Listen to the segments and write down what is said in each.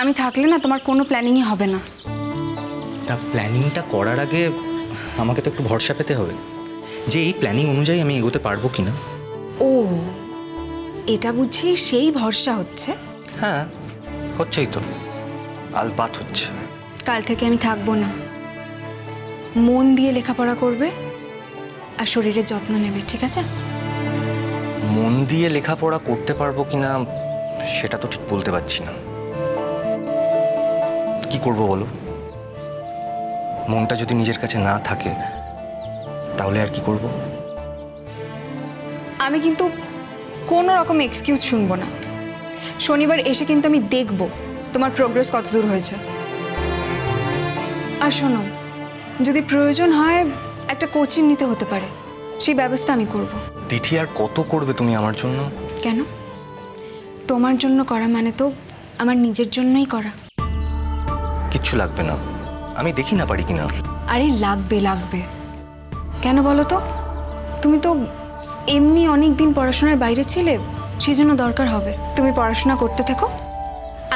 আমি থাকলে না তোমার কোনো প্ল্যানিংই হবে না। তা প্ল্যানিংটা করার আগে আমাকে তো একটু ভরসা পেতে হবে যে এই প্ল্যানিং অনুযায়ী আমি এগোতে পারবো কিনা। ও, এটা বুঝি সেই ভরসা হচ্ছে? হ্যাঁ, হচ্ছেই তো, আলপাত হচ্ছে। কাল থেকে আমি থাকবো না, মন দিয়ে লেখাপড়া করবে আর শরীরের যত্ন নেবে, ঠিক আছে? মন দিয়ে লেখাপড়া করতে পারবো কিনা সেটা তো ঠিক বলতে পারছি না। কি করব বলো? মনটা যদি নিজের কাছে না থাকে তাহলে আর কি করব? আমি কিন্তু কোনো রকম এক্সকিউজ শুনবো না। শনিবার এসে কিন্তু আমি দেখব তোমার প্রোগ্রেস কত দূর হয়েছে। আর শোনো, যদি প্রয়োজন হয় একটা কোচিং নিতে হতে পারে, সেই ব্যবস্থা আমি করব। তিথি, আর কত করবে তুমি আমার জন্য? কেন? তোমার জন্য করা মানে তো আমার নিজের জন্যই করা। কিচ্ছু লাগবে না, আমি দেখি না পারি কিনা। আরে লাগবে লাগবে, কেন বলো তো? তুমি তো এমনি অনেক দিন পড়াশোনার বাইরে ছিলে, সেই জন্য দরকার হবে। তুমি পড়াশোনা করতে থাকো,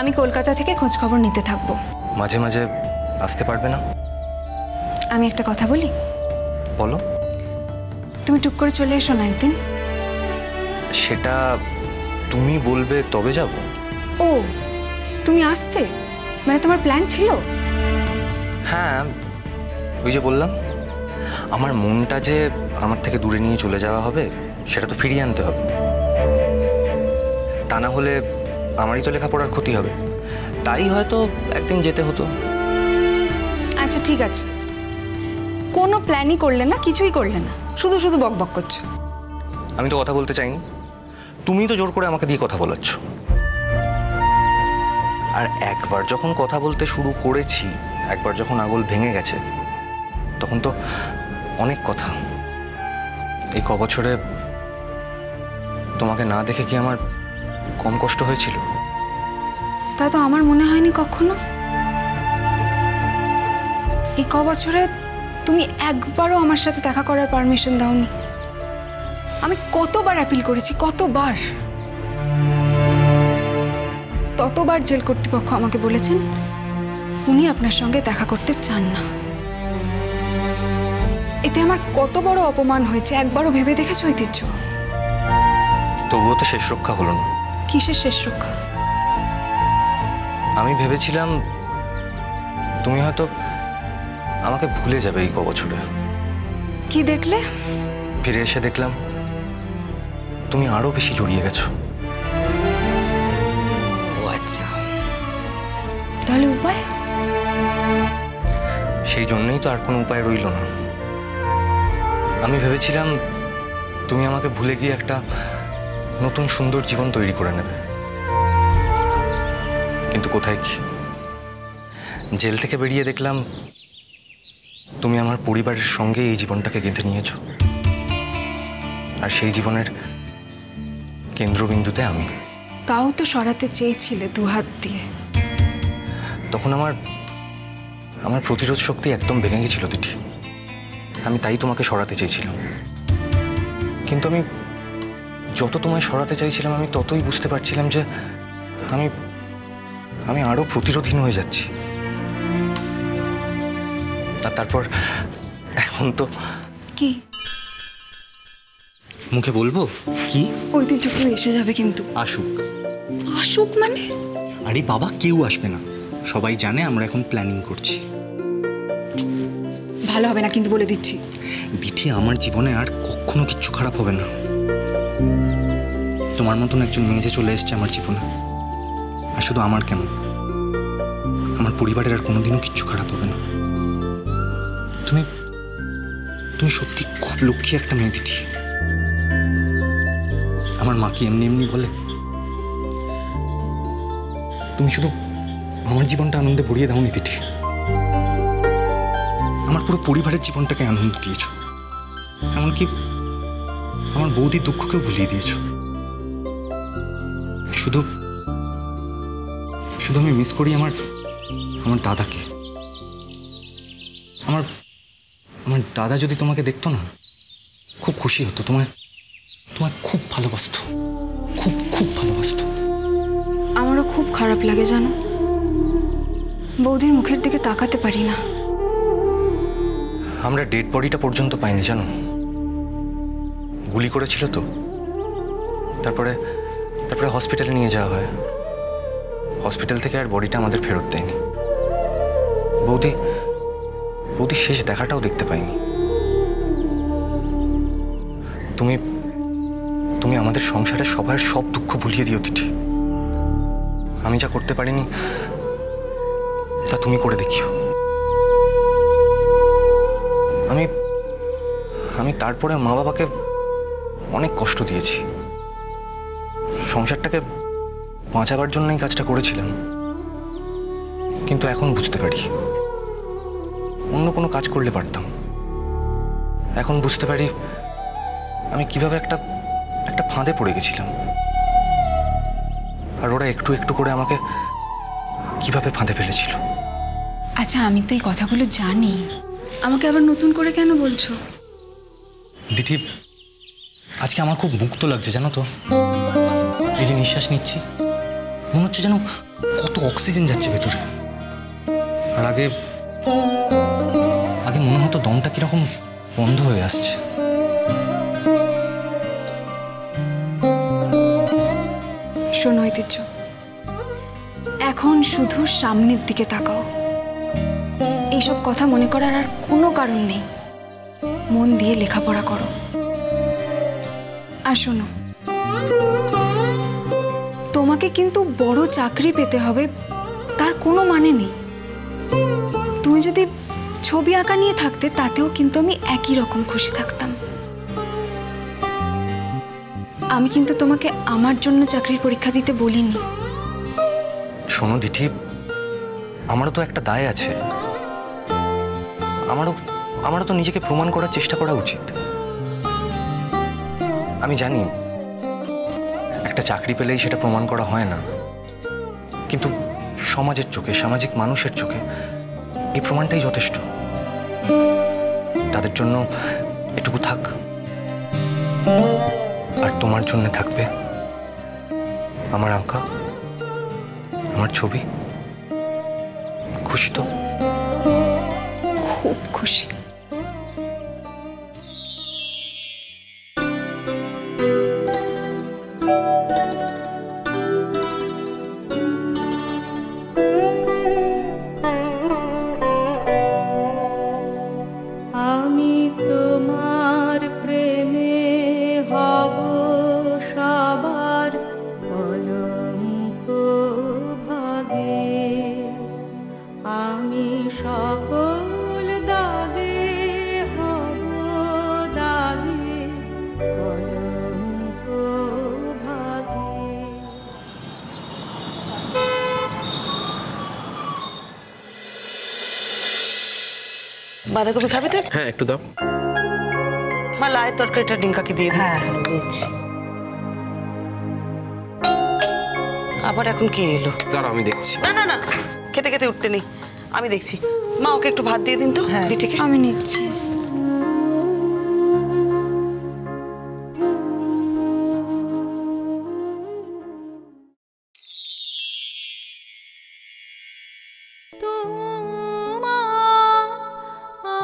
আমি কলকাতা থেকে খোঁজ খবর নিতে থাকবো। মাঝে মাঝে আসতে পারবে না? আমি একটা কথা বলি? বলো। তুমি টুক করে চলে এসো না একদিন। সেটা তুমি বলবে তবে যাব। ও, তুমি আসতে মানে তোমার প্ল্যান ছিল? হ্যাঁ, ওই যে বললাম, আমার মনটা যে আমার থেকে দূরে নিয়ে চলে যাওয়া হবে সেটা তো ফিরিয়ে আনতে হবে। তা না হলে আমারই তো লেখাপড়ার ক্ষতি হবে। তাই হয়তো একদিন যেতে হতো। আচ্ছা ঠিক আছে, কোনো প্ল্যানই করলে না, কিছুই করলে না, শুধু শুধু বকবক করছো। আমি তো কথা বলতে চাইনি, তুমি তো জোর করে আমাকে দিয়ে কথা বলাচ্ছ। আর একবার যখন কথা বলতে শুরু করেছি, একবার যখন আগল ভেঙে গেছে, তখন তো অনেক কথা। এই কবছরে তোমাকে না দেখে কি আমার কম কষ্ট হয়েছিল? তা তো আমার মনে হয়নি কখনো। এই কবছরে তুমি একবারও আমার সাথে দেখা করার পারমিশন দাওনি। আমি কতবার অ্যাপিল করেছি, কতবার, ততবার জেল কর্তৃপক্ষ আমাকে বলেছেন উনি আপনার সঙ্গে দেখা করতে চান না। এতে আমার কত বড় অপমান হয়েছে, একবারও ভেবে দেখেছো ঐতিহ্য? তবুও তো শেষ রক্ষা হলো না। কিসের শেষ রক্ষা? আমি ভেবেছিলাম তুমি হয়তো আমাকে ভুলে যাবে এই কবছরে। কি দেখলে? ফিরে এসে দেখলাম তুমি আরো বেশি জড়িয়ে গেছো। ও আচ্ছা, তাহলে উপায়? সেই জন্যই তো আর কোনো উপায় রইল না। আমি ভেবেছিলাম তুমি আমাকে ভুলে গিয়ে একটা নতুন সুন্দর জীবন তৈরি করে নেবে, কিন্তু কোথায় কি, জেল থেকে বেরিয়ে দেখলাম তুমি আমার পরিবারের সঙ্গে এই জীবনটাকে গেঁথে নিয়েছো। আর সেই জীবনের কেন্দ্রবিন্দুতে আমি। তাও তো সরাতে চেয়েছিলে দুহাত দিয়ে। তখন আমার প্রতিরোধ শক্তি একদম ভেঙে গেছিল তিথি। আমি তাই তোমাকে সরাতে চেয়েছিলাম, কিন্তু আমি যত তোমায় সরাতে চাইছিলাম আমি ততই বুঝতে পারছিলাম যে আমি আরো প্রতিরোধহীন হয়ে যাচ্ছি। আর তারপর এখন তো কি মুখে বলবো কি? ঐতিহ্যগুলো এসে যাবে কিন্তু। আসুক। আসুক মানে? আরে বাবা, কেউ আসবে না, সবাই জানে আমরা এখন প্ল্যানিং করছি। ভালো হবে না কিন্তু, বলে দিচ্ছি। দিঠি, আমার জীবনে আর কখনো কিচ্ছু খারাপ হবে না। তোমার মতন একজন মেয়ে যে চলে এসছে আমার জীবনে, আর শুধু আমার কেন, আমার পরিবারের আর কোনোদিনও কিচ্ছু খারাপ হবে না। তুমি তুমি সত্যি খুব লক্ষ্মী একটা মেয়ে দিঠি। আমার মা কি এমনি এমনি বলে? তুমি শুধু আমার জীবনটা আনন্দে ভরিয়ে দাওনি দিঠি, আমার পুরো পরিবারের জীবনটাকে আনন্দ দিয়েছ। এমনকি আমার বৌদির দুঃখকেও ভুলিয়ে দিয়েছ। শুধু শুধু আমি মিস করি আমার দাদাকে। আমার দাদা যদি তোমাকে দেখতো না, খুব খুশি হতো, তোমায় খুব ভালোবাসতো, খুব খুব ভালোবাসতো। আমারও খুব খারাপ লাগে জানো, বৌদির মুখের দিকে তাকাতে পারি না। আমরা ডেড বডিটা পর্যন্ত পাইনি জানো, গুলি করেছিল তো। তারপরে তারপরে হসপিটালে নিয়ে যাওয়া হয়, হসপিটাল থেকে আর বডিটা আমাদের ফেরত দেয়নি। বৌদি বৌদি শেষ দেখাটাও দেখতে পাইনি। তুমি তুমি আমাদের সংসারে সবার সব দুঃখ ভুলিয়ে দিও দিঠি। আমি যা করতে পারিনি তা তুমি করে দেখিও। আমি আমি তারপরে মা বাবাকে অনেক কষ্ট দিয়েছি, সংসারটাকে বাঁচাবার জন্য এই কাজটা করেছিলাম। কিন্তু এখন বুঝতে পারি অন্য কোনো কাজ করলে পারতাম। এখন বুঝতে পারি আমি কিভাবে একটা ফাঁদে পড়ে গেছিলাম, আর ওরা একটু একটু করে আমাকে কিভাবে ফাঁদে ফেলেছিল। আচ্ছা, আমি তো এই কথাগুলো জানি, আমাকে আবার নতুন করে কেন বলছো? দিঠি, আজকে আমার খুব মুক্ত লাগছে জানো তো। এই যে নিঃশ্বাস নিচ্ছি, মনে হচ্ছে যেন কত অক্সিজেন যাচ্ছে ভেতরে। আর আগে আগে মনে হতো দমটা কিরকম বন্ধ হয়ে আসছে। শোনো ঐতিহ্য, এখন শুধু সামনের দিকে তাকাও। এইসব কথা মনে করার আর কোনো কারণ নেই। মন দিয়ে লেখাপড়া করো। আর শোনো, তোমাকে কিন্তু বড় চাকরি পেতে হবে তার কোনো মানে নেই। তুমি যদি ছবি আঁকা নিয়ে থাকতে, তাতেও কিন্তু আমি একই রকম খুশি থাকতাম। আমি কিন্তু তোমাকে আমার জন্য চাকরির পরীক্ষা দিতে বলিনি। শোনো দিঠি, আমারও তো একটা দায় আছে। আমারও তো নিজেকে প্রমাণ করার চেষ্টা করা উচিত। আমি জানি একটা চাকরি পেলেই সেটা প্রমাণ করা হয় না, কিন্তু সমাজের চোখে, সামাজিক মানুষের চোখে এই প্রমাণটাই যথেষ্ট। তাদের জন্য এটুকু থাক, আর তোমার জন্য থাকবে আমার আঁকা, আমার ছবি। খুশি তো? খুব খুশি। আমি তোমার প্রেমে হব সবার কলঙ্ক ভাগে। আমি সকল দাগে হব দাগে কলঙ্ক ভাগে। বাঁধাকপি খাবে তো? হ্যাঁ একটু দাও। মা লায়ের তরকারিটা ডিঙ্কাকে দিয়ে দিই। হ্যাঁ দিচ্ছি। আবার এখন কে এলো? দাঁড়াও আমি দেখছি। না না না, খেতে খেতে উঠতে নেই, আমি দেখছি। মা ওকে একটু ভাত দিয়ে দিন তো। হ্যাঁ। দিঠিকে আমি নিচ্ছি।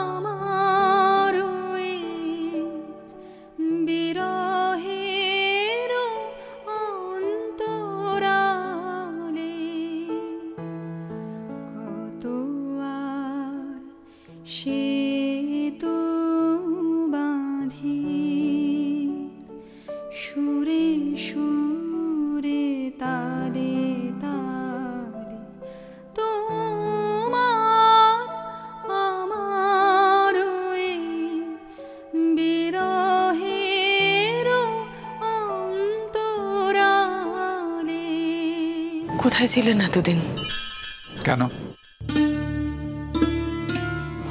আমার বিরহের অন্তরালে কত আর সেতু বাঁধি সুরে সুরে তালে তালে তোমার আমার বিরহের অন্তরালে। কোথায় ছিলেন এতদিন? কেন?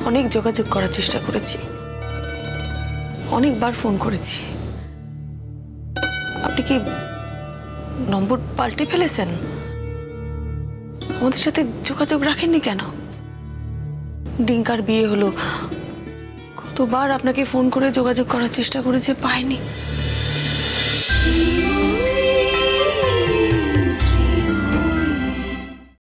অনেক যোগাযোগ করার চেষ্টা করেছি, অনেকবার ফোন করেছি। আপনি কি নম্বর পাল্টে ফেলেছেন? আমাদের সাথে যোগাযোগ রাখেননি কেন? ডিঙ্কার বিয়ে হলো, কতবার আপনাকে ফোন করে যোগাযোগ করার চেষ্টা করেছে, পাইনি।